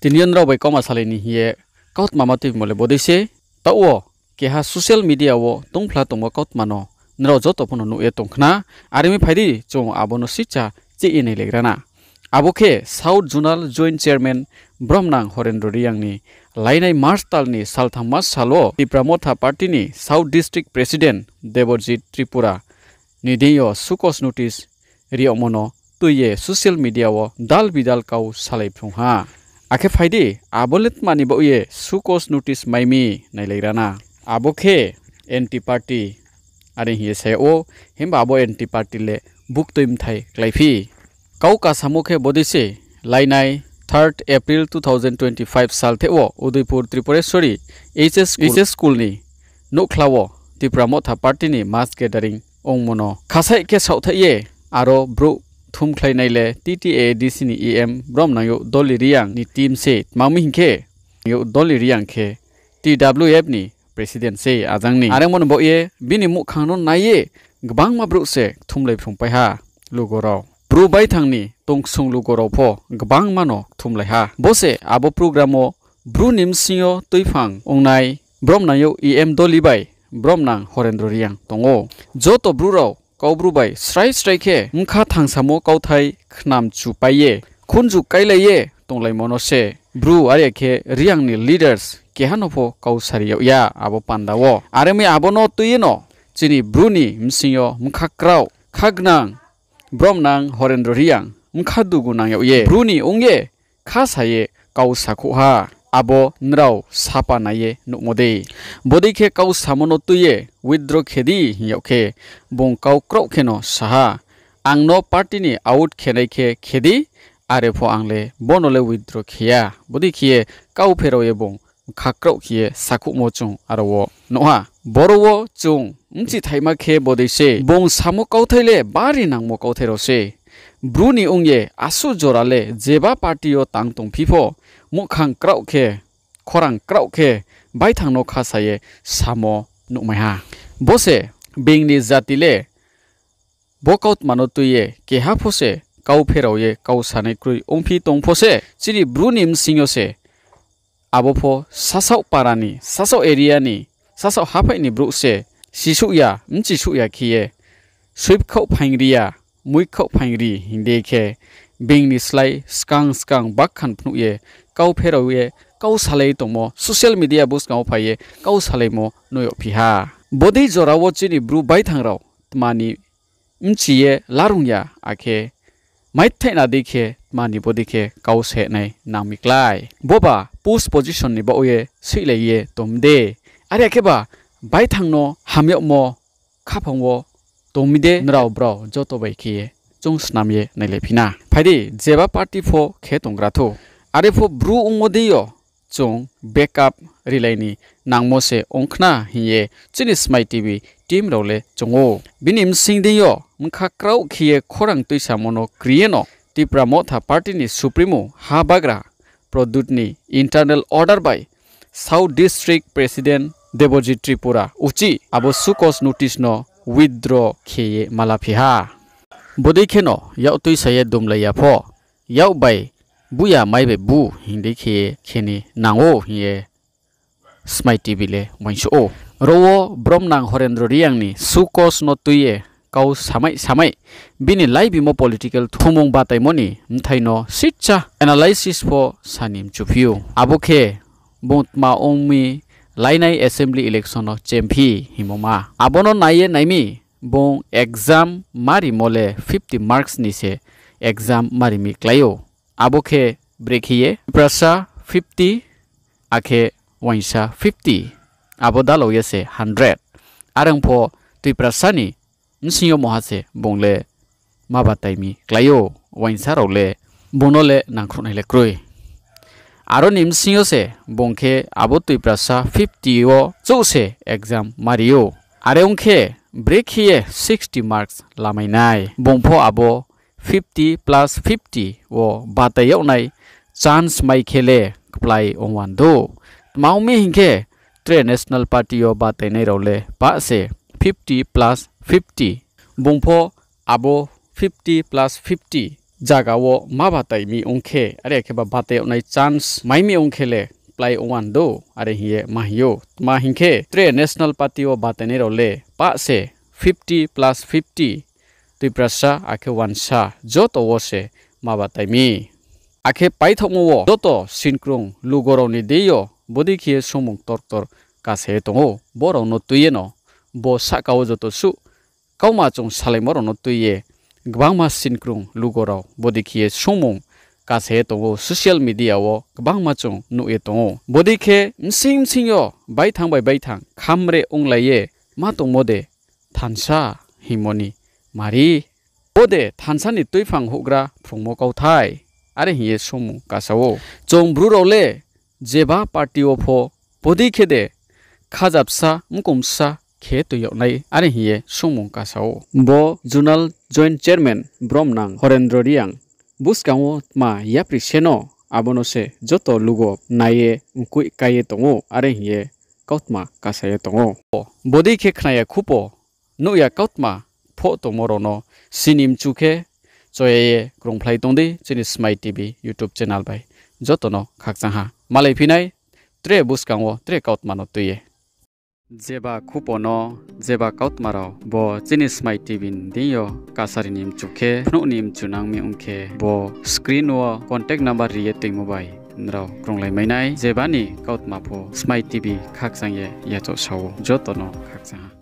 Tinion raw by Koma Salini here, Kaut Mamati Mole Bodise, Tao, Keha social media wo, Tung Platomo Kotmano, Nrozotopono no Etonkna, Arimi Padi, Jong Abono Sicha, J. Legrana. Aboke, South Journal Joint Chairman, Bromnang Horendro Riangni, Lainai Marstalni, Salthamas Salo, the Pramotha Partini, South District President, Devojit Tripura, Nideyo Sukos Notice, Riomono, Tuye, social media wo, Dal Bidal Kau Salai Prungha. Ake Faidi, Abolet Maniboye, Sukos Notice Maimi, Nailerana. Aboke, anti party, Are he say, oh, him abo anti party le, book to him Thai, Claifi. Kauka Samuke Bodise, Lainai, 3rd April 2025 Salteo, Udaipur Tripureshwari, HS School ni, No Klawo, the Pramotha Party ni, Mass Gathering, Ongmono. Kasai ke Sautaye, Aro, Bru, Thum Klainaile, TTA, DC ni EM, Bromnayo, Dolly Riang, ni team se, Maminke, yo Dolly Riang ke, TWF ni, President se, Azangni. Aremon boye, Bini Mukhanon Naye, Gbang Mabru se, Thumle from Paha, Lugoro. Bru bai thangni tongsung lugorofo gbang mano thumlaiha bose abo programo bru nimsio toifang ongnai bromnayo em dolibai bromnang horendro riang tongo joto bruro kaubru bai strai ke mkha thangsamo kauthai khnam chupaye khunju kailaiye tonglai monose bru are ke riang ni leaders kehanofo kausariyo ya abo pandawo aremi abono tuyino chini bruni msio mkha kraw khagnang Bromnang Horendro Riang, Mkadugunang ye, Bruni Unge, Kasaye, Kausakuha, Abo, Nrao, Sapa Naye, Nukmode. Bodike Kausamono Tuye, withdraw Kedi, Yoke, Bon Kau Krokeno, Saha, Angno Partini, out Keneke, Kedi, Arefo Angle, Bonole withdraw Kia, Bodikie, Kauperoye Bon, Kakrokie, Saku Mochung, Arawo, Noha, Borowo, Chung. Mchi thaima khe bodise bong samo kauthaile bari nangmo kauthairose bruni ungye asu jorale jeba partio tangtong phifo mukhang krau khe khorang krau khe bai thangno khasaye samo nukmaiha bose bingni jatile bokaut manotuye keha phose kau pheroye kau sanai krui ongphi tongphose chiri bruni msingose abopho sasau parani sasau area ni sasau hapai ni bruse Sisuya, Mchisuya kie, Sweep coat pangria, Mui coat pangri, Hindeke, Bing ni slay, skang, bakhan pnuye, Kau peroye, Kau sale tomo, social media bus kau paye, Kau salemo, noyo piha. Body zora watching brew by tangrao, Mani, Mchie, Larunga, ake, Might take a deke, Mani bodike, Kau set nay, Namiklai. Boba, post position ni boye, Sile ye, Tom de, Ariakeba. Bai thangno hamyok mo khapangwo tomide nrao bro joto bai khie chung snamye nailephina phaidi jeba party pho khe tongra are pho bru ungmodeyo chung backup rilaini nangmo se ongkhna hiye chini smai tv team role chungo binim singdeyo mkha krau khie khorang tuisa mono krieno ti pramotha party ni supremo ha bagra produtni internal order by South District President Devojit Tripura uchi abo sukos notice no withdraw kheye malapiha bodikeno yaw tui saye dumlaya pho yaw bai buya maibe bu hindi kheye kheni nango hiye smai tv le maiso rowo bromnang horendro riangni sukos no tuye kau samai bini laibimo political thumong batai moni mthaino sitcha analysis pho sanim chuphiu abokhe botma ongmi Lainai Assembly Election of Champi Himoma. Abono naye naimi bon exam mari mole 50 marks nise exam mari mi klayo. Aboke brekhiye prasa 50 ake wainsa 50. Abodalo yese 100. Arangpo tui prasani nsinyo mohase bongle mabataimi klayo wainsa role bonole nangkhronai kroi. Aro nimsinyo se bongke abotui prasa 50 o chose exam mario are ongke brekhiye 60 marks lamainai bongpho abo 50 plus 50 o batayau nai chance mai khele apply ongwando maumi hinke tre national party o batainai role pa se 50 plus 50 bongpho abo 50 plus 50 jagawo ma batai mi ongkhe are kheba bate onai chance mai mi ongkhele plai owan do are hiye mahyo ma hingkhe tre national party o batene role pa se 50+50 tuiprasa akhe wansa joto wo se ma batai mi akhe paithokmo wo joto sinkrung lugoro ni deyo bodi khie somung tortor kase tongo boro no tuye no bo sakawo joto su kauma chung salai moro no tuye gbangma sinkrung lugoro bodi khie somung kase tongo social media wo gbangma chung nu e tongo bodi khe msing yo bai thang khamre onglaye ma tongmode thansa himoni mari ode thansa ni tuifang hugra phungmo kauthai are hiye somung kasawo chung brurole jeba party opho bodi khede khajapsa mkumsa khe tuyoknai are hiye somung kasawo bo journal joint chairman bromnang horendro riang buskango ma yapri seno abono se joto lugo naye unkui kaye tongo are hiye kautma kasaye tongo bodi khe khnaya khupo nuya kautma pho tomorono sinim chukhe choye krongphlai tongdi chini smai tv youtube channel bai jotono khakchangha malai phinai tre buskango tre kautmano tuye jeba khupono jeba kautmaro bo chini smai tv diyo kasarinim chukhe phnunim chunangmi ungkhe bo screen o contact number riye tingmobai nrao kronglai mainai jebani kautma pho smai tv khakchangye yacho sawo jotono khakchangha